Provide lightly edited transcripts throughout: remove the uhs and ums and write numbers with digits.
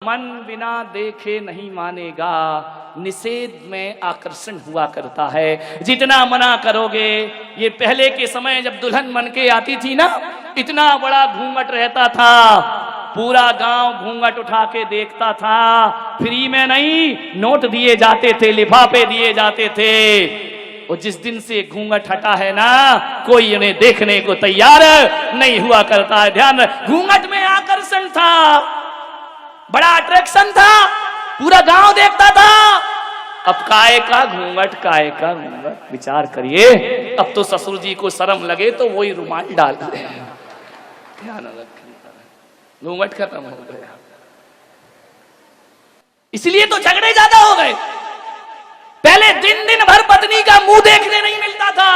मन बिना देखे नहीं मानेगा, निषेध में आकर्षण हुआ करता है। जितना मना करोगे, ये पहले के समय जब दुल्हन मन के आती थी ना, इतना बड़ा घूंघट रहता था, पूरा गांव घूंघट उठा के देखता था। फ्री में नहीं, नोट दिए जाते थे, लिफाफे दिए जाते थे। और जिस दिन से घूंघट हटा है ना, कोई उन्हें देखने को तैयार नहीं हुआ करता है। ध्यान, घूंघट में आकर्षण था, बड़ा अट्रैक्शन था, पूरा गांव देखता था। अब काय का घूंघट, काय का घूंघट। विचार करिए, अब तो ससुर जी को शर्म लगे तो वही रुमाल डाल दे। ध्यान रखें, घूंघट खत्म हो गया। इसलिए तो झगड़े ज्यादा हो गए। पहले दिन दिन भर पत्नी का मुंह देखने नहीं मिलता था,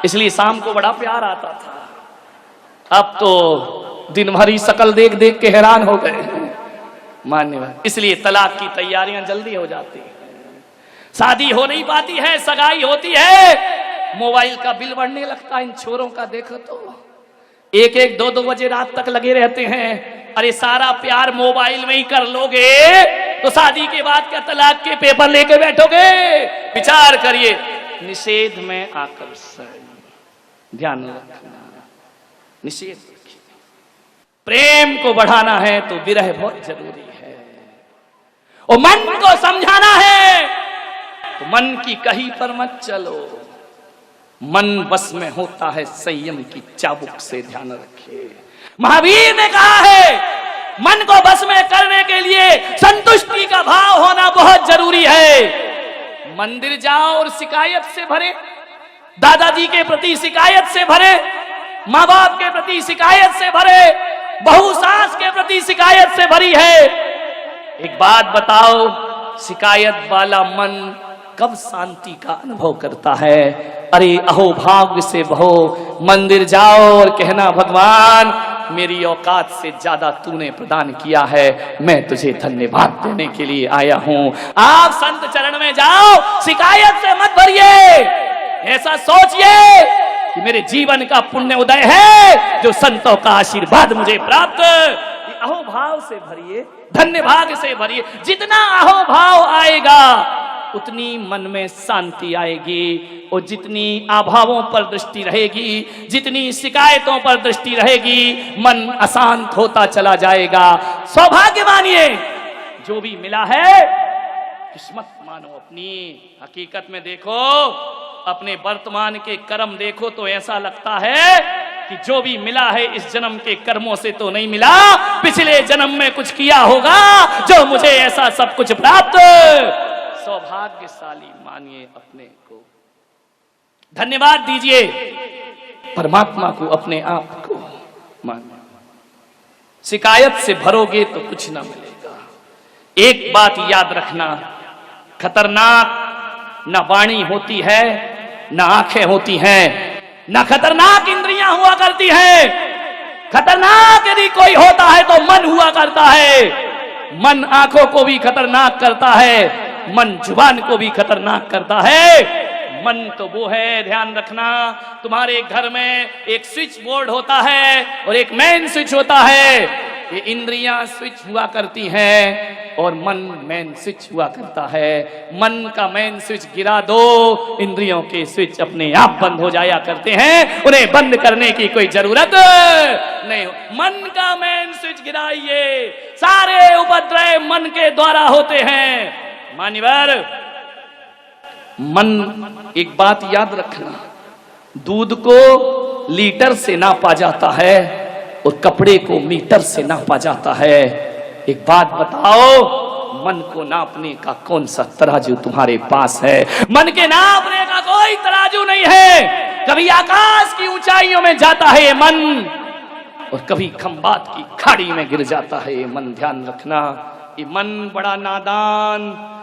इसलिए शाम को बड़ा प्यार आता था। अब तो दिन भर ही शकल देख देख के हैरान हो गए। मान्यवर, इसलिए तलाक की तैयारियां जल्दी हो जाती है, शादी हो नहीं पाती है, सगाई होती है, मोबाइल का बिल बढ़ने लगता है। इन छोरों का देखो तो 1-1, 2-2 बजे रात तक लगे रहते हैं। अरे सारा प्यार मोबाइल में ही कर लोगे तो शादी के बाद क्या तलाक के पेपर लेके बैठोगे? विचार करिए। निषेध में आकर्षण, ध्यान रखना, निषेध रखिए। प्रेम को बढ़ाना है तो विरह बहुत जरूरी है, और मन को समझाना है तो मन की कही पर मत चलो। मन बस में होता है संयम की चाबुक से, ध्यान रखिए। महावीर ने कहा है, मन को बस में करने के लिए संतुष्टि का भाव होना बहुत जरूरी है। मंदिर जाओ और शिकायत से भरे, दादाजी के प्रति शिकायत से भरे, माँ बाप के प्रति शिकायत से भरे, बहू सास के प्रति शिकायत से भरी है। एक बात बताओ, शिकायत वाला मन कब शांति का अनुभव करता है? अरे अहो भाग्य से बहो, मंदिर जाओ और कहना, भगवान मेरी औकात से ज्यादा तूने प्रदान किया है, मैं तुझे धन्यवाद देने के लिए आया हूं। आप संत चरण में जाओ, शिकायत से मत भरिए। ऐसा सोचिए कि मेरे जीवन का पुण्य उदय है, जो संतों का आशीर्वाद मुझे प्राप्त। अहोभाव से भरिए, धन्यवाद से भरिए। जितना अहोभाव आएगा उतनी मन में शांति आएगी, और जितनी अभावों पर दृष्टि रहेगी, जितनी शिकायतों पर दृष्टि रहेगी, मन अशांत होता चला जाएगा। सौभाग्य मानिए, जो भी मिला है किस्मत मानो अपनी। हकीकत में देखो, अपने वर्तमान के कर्म देखो तो ऐसा लगता है कि जो भी मिला है इस जन्म के कर्मों से तो नहीं मिला, पिछले जन्म में कुछ किया होगा जो मुझे ऐसा सब कुछ प्राप्त। सौभाग्यशाली मानिए अपने को, धन्यवाद दीजिए परमात्मा को, अपने आप को मानिए। शिकायत से भरोगे तो कुछ ना मिलेगा। एक बात याद रखना, खतरनाक न वाणी होती है, न आंखें होती हैं, न खतरनाक इंद्रियां हुआ करती हैं। खतरनाक यदि कोई होता है तो मन हुआ करता है। मन आंखों को भी खतरनाक करता है, मन जुबान को भी खतरनाक करता है। मन तो वो है, ध्यान रखना, तुम्हारे घर में एक स्विच बोर्ड होता है और एक मेन स्विच होता है। ये इंद्रियां स्विच हुआ करती हैं और मन मेन स्विच हुआ करता है। मन का मेन स्विच गिरा दो, इंद्रियों के स्विच अपने आप बंद हो जाया करते हैं, उन्हें बंद करने की कोई जरूरत नहीं हो। मन का मेन स्विच गिराइए, सारे उपद्रव मन के द्वारा होते हैं। मान्यवर, मन, एक बात याद रखना, दूध को लीटर से नापा जाता है और कपड़े को मीटर से नापा जाता है। एक बात बताओ, मन को नापने का कौन सा तराजू तुम्हारे पास है? मन के नापने का कोई तराजू नहीं है। कभी आकाश की ऊंचाइयों में जाता है ये मन, और कभी खंबात की खाड़ी में गिर जाता है ये मन। ध्यान रखना, ये मन बड़ा नादान,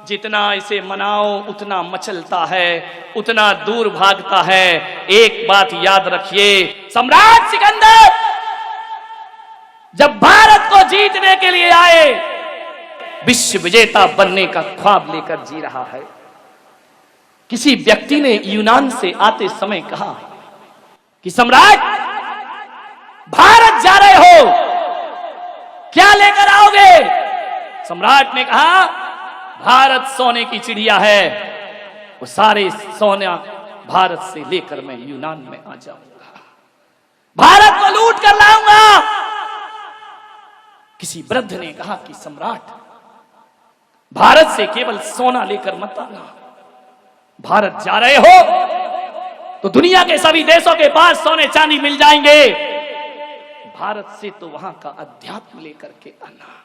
जितना इसे मनाओ उतना मचलता है, उतना दूर भागता है। एक बात याद रखिए, सम्राट सिकंदर जब भारत को जीतने के लिए आए, विश्व विजेता बनने का ख्वाब लेकर जी रहा है। किसी व्यक्ति ने यूनान से आते समय कहा कि सम्राट, भारत जा रहे हो, क्या लेकर आओगे? सम्राट ने कहा भारत सोने की चिड़िया है, वो सारे सोना भारत से लेकर मैं यूनान में आ जाऊंगा, भारत को लूट कर लाऊंगा। किसी वृद्ध ने कहा कि सम्राट भारत से केवल सोना लेकर मत आना, भारत जा रहे हो तो दुनिया के सभी देशों के पास सोने चांदी मिल जाएंगे, भारत से तो वहां का अध्यात्म लेकर के आना,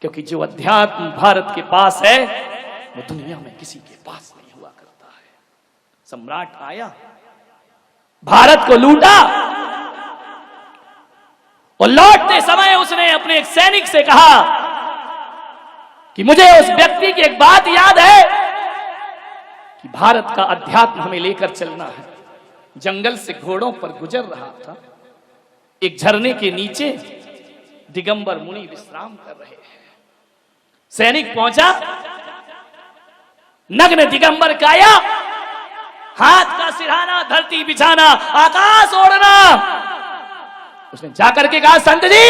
क्योंकि जो अध्यात्म भारत के पास है वो दुनिया में किसी के पास नहीं हुआ करता है। सम्राट आया, भारत को लूटा और लौटते समय उसने अपने एक सैनिक से कहा कि मुझे उस व्यक्ति की एक बात याद है कि भारत का अध्यात्म हमें लेकर चलना है। जंगल से घोड़ों पर गुजर रहा था, एक झरने के नीचे दिगंबर मुनि विश्राम कर रहे हैं। सैनिक पहुंचा, नग्न दिगंबर काया, हाथ का सिरहाना, धरती बिछाना, आकाश ओढ़ना। उसने जाकर के कहा संत जी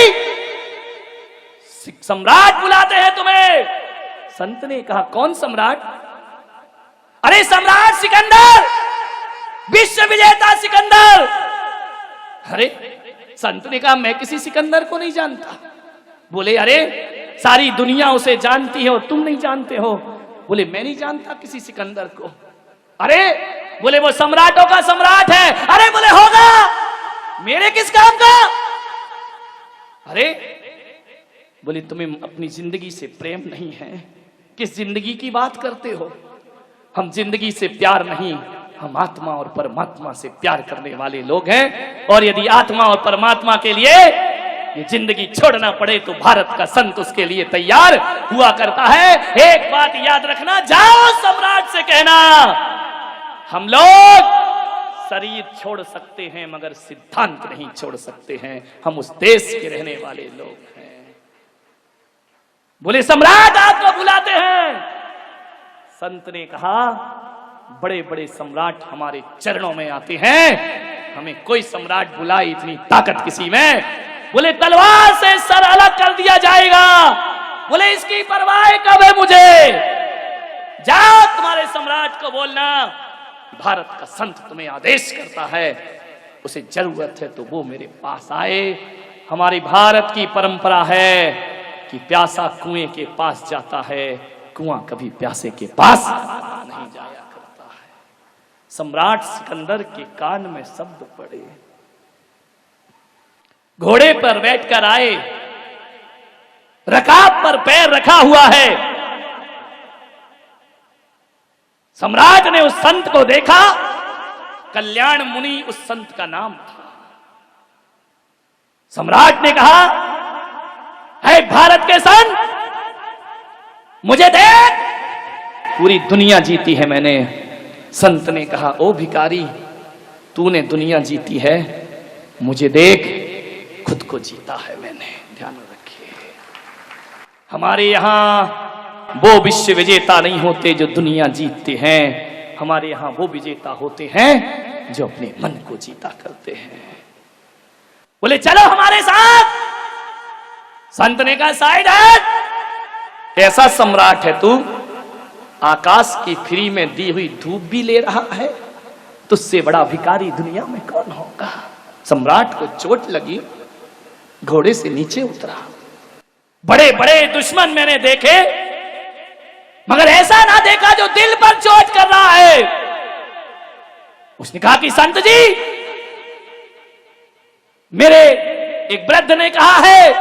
सम्राट बुलाते हैं तुम्हें। संत ने कहा कौन सम्राट? अरे सम्राट सिकंदर, विश्व विजेता सिकंदर। अरे संत ने कहा मैं किसी सिकंदर को नहीं जानता। बोले अरे सारी दुनिया उसे जानती है और तुम नहीं जानते हो। बोले मैं नहीं जानता किसी सिकंदर को। अरे बोले वो सम्राटों का सम्राट है। अरे बोले होगा, मेरे किस काम का? अरे बोले तुम्हें अपनी जिंदगी से प्रेम नहीं है, किस जिंदगी की बात करते हो? हम जिंदगी से प्यार नहीं, हम आत्मा और परमात्मा से प्यार करने वाले लोग हैं, और यदि आत्मा और परमात्मा के लिए ये जिंदगी छोड़ना पड़े तो भारत का संत उसके लिए तैयार हुआ करता है। एक बात याद रखना, जाओ सम्राट से कहना हम लोग शरीर छोड़ सकते हैं मगर सिद्धांत नहीं छोड़ सकते हैं, हम उस देश के रहने वाले लोग हैं। बोले सम्राट आपको बुलाते हैं। संत ने कहा बड़े बड़े सम्राट हमारे चरणों में आते हैं, हमें कोई सम्राट बुलाए इतनी ताकत किसी में। बोले तलवार से सर अलग कर दिया जाएगा। बोले इसकी परवाह कब है मुझे? जाओ तुम्हारे सम्राट को बोलना भारत का संत तुम्हें आदेश करता है, उसे जरूरत है तो वो मेरे पास आए। हमारी भारत की परंपरा है कि प्यासा कुएं के पास जाता है, कुआं कभी प्यासे के पास नहीं जाया करता है। सम्राट सिकंदर के कान में शब्द पड़े, घोड़े पर बैठकर आए, रकाब पर पैर रखा हुआ है। सम्राट ने उस संत को देखा, कल्याण मुनि उस संत का नाम था। सम्राट ने कहा है भारत के संत, मुझे देख, पूरी दुनिया जीती है मैंने। संत ने कहा ओ भिखारी, तूने दुनिया जीती है, मुझे देख, खुद को जीता है मैंने। ध्यान रखिए, हमारे यहां वो विश्व विजेता नहीं होते जो दुनिया जीतते हैं, हमारे यहां वो विजेता होते हैं जो अपने मन को जीता करते हैं। बोले चलो हमारे साथ। संत ने कहा साइड हट, कैसा सम्राट है तू? आकाश की फ्री में दी हुई धूप भी ले रहा है, तुझसे बड़ा भिखारी दुनिया में कौन होगा? सम्राट को चोट लगी, घोड़े से नीचे उतरा। बड़े बड़े दुश्मन मैंने देखे, मगर ऐसा ना देखा जो दिल पर चोट कर रहा है। उसने कहा कि संत जी, मेरे एक वृद्ध ने कहा है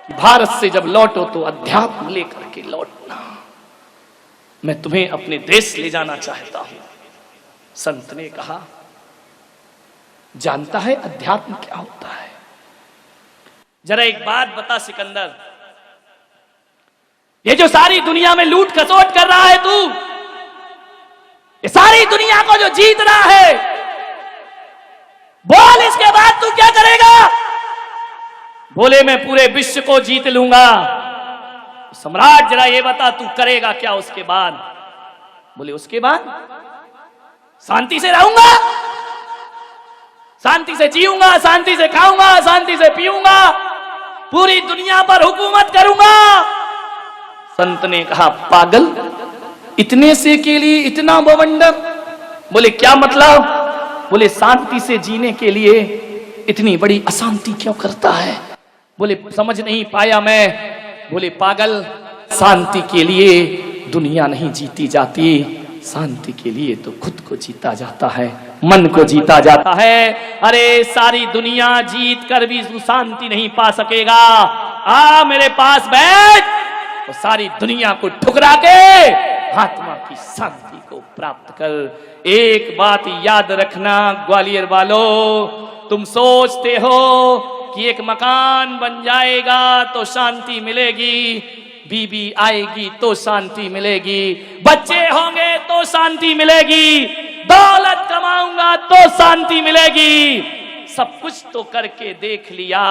कि भारत से जब लौटो तो अध्यात्म लेकर के लौटना, मैं तुम्हें अपने देश ले जाना चाहता हूं। संत ने कहा जानता है अध्यात्म क्या होता है? जरा एक बात बता सिकंदर, ये जो सारी दुनिया में लूट खसोट कर रहा है तू, ये सारी दुनिया को जो जीत रहा है, बोल इसके बाद तू क्या करेगा? बोले मैं पूरे विश्व को जीत लूंगा। सम्राट जरा ये बता तू करेगा क्या उसके बाद? बोले उसके बाद शांति से रहूंगा, शांति से जीऊंगा, शांति से खाऊंगा, शांति से पीऊंगा, पूरी दुनिया पर हुकूमत करूंगा, संत ने कहा, पागल, इतने से के लिए इतना बवंडर? बोले क्या मतलब? बोले शांति से जीने के लिए इतनी बड़ी अशांति क्यों करता है? बोले समझ नहीं पाया मैं। बोले पागल, शांति के लिए दुनिया नहीं जीती जाती, शांति के लिए तो खुद को जीता जाता है, मन को जीता जाता है। अरे सारी दुनिया जीत कर भी शांति नहीं पा सकेगा। आ मेरे पास बैठ, तो सारी दुनिया को ठुकरा के आत्मा की शांति को प्राप्त कर। एक बात याद रखना ग्वालियर वालों, तुम सोचते हो कि एक मकान बन जाएगा तो शांति मिलेगी, बीबी आएगी तो शांति मिलेगी, बच्चे होंगे तो शांति मिलेगी, दौलत कमाऊंगा तो शांति मिलेगी। सब कुछ तो करके देख लिया,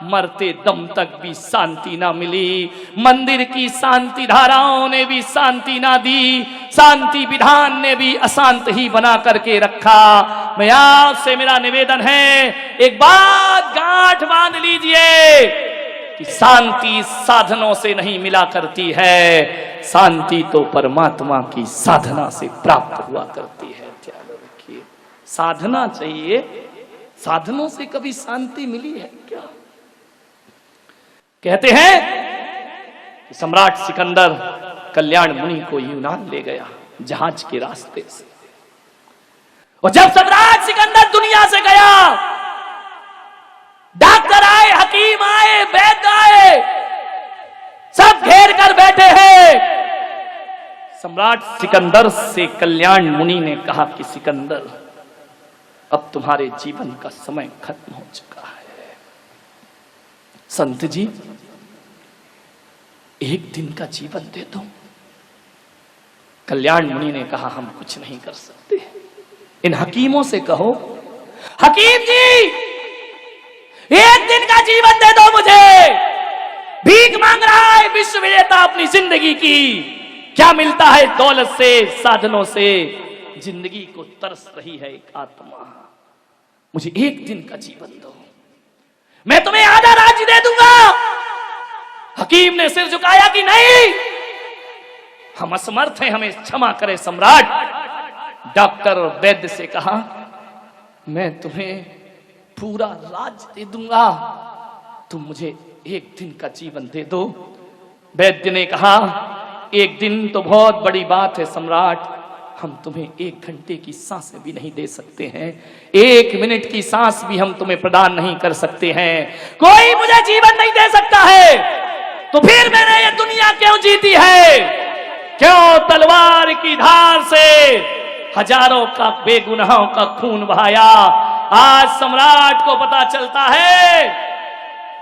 मरते दम तक भी शांति ना मिली। मंदिर की शांति धाराओं ने भी शांति ना दी, शांति विधान ने भी अशांत ही बना करके रखा। मैं आपसे मेरा निवेदन है, एक बात गांठ बांध लीजिए कि शांति साधनों से नहीं मिला करती है, शांति तो परमात्मा की साधना से प्राप्त हुआ करती है। ध्यान रखिए, साधना चाहिए, साधनों से कभी शांति मिली है क्या? कहते हैं कि सम्राट सिकंदर कल्याण मुनि को यूनान ले गया जहाज के रास्ते से, और जब सम्राट सिकंदर दुनिया से गया, डॉक्टर आए, हकीम आए, वैद्य आए, सब घेर कर बैठे हैं। सम्राट सिकंदर से कल्याण मुनि ने कहा कि सिकंदर, अब तुम्हारे जीवन का समय खत्म हो चुका है। संत जी, एक दिन का जीवन दे दो। कल्याण मुनि ने कहा, हम कुछ नहीं कर सकते, इन हकीमों से कहो, हकीम जी एक दिन का जीवन दे दो मुझे, भीख मांग रहा है विश्व विजेता अपनी जिंदगी की। क्या मिलता है दौलत से, साधनों से? जिंदगी को तरस रही है एक आत्मा, मुझे एक दिन का जीवन दो, मैं तुम्हें आधा राज्य दे दूंगा। हकीम ने सिर झुकाया कि नहीं, हम असमर्थ हैं, हमें क्षमा करें सम्राट। डॉक्टर और वैद्य से कहा, मैं तुम्हें पूरा राज्य दे दूंगा, तुम मुझे एक दिन का जीवन दे दो। वैद्य ने कहा, एक दिन तो बहुत बड़ी बात है सम्राट, हम तुम्हें 1 घंटे की सांसें भी नहीं दे सकते हैं, 1 मिनट की सांस भी हम तुम्हें प्रदान नहीं कर सकते हैं। कोई मुझे जीवन नहीं दे सकता है, तो फिर मैंने ये दुनिया क्यों जीती है? क्यों तलवार की धार से हजारों का बेगुनाहों का खून बहाया? आज सम्राट को पता चलता है,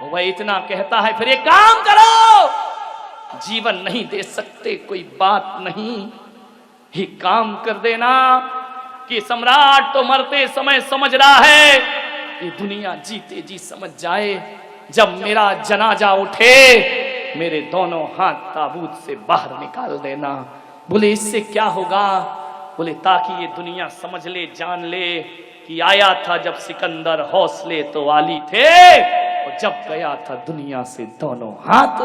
वह इतना कहता है, फिर एक काम करो, जीवन नहीं दे सकते कोई बात नहीं, ही काम कर देना कि सम्राट तो मरते समय समझ रहा है, ये दुनिया जीते जी समझ जाए, जब मेरा जनाजा उठे मेरे दोनों हाथ ताबूत से बाहर निकाल देना। बोले इससे क्या होगा? बोले ताकि ये दुनिया समझ ले, जान ले कि आया था जब सिकंदर हौसले तो वाली थे, और जब गया था दुनिया से दोनों हाथ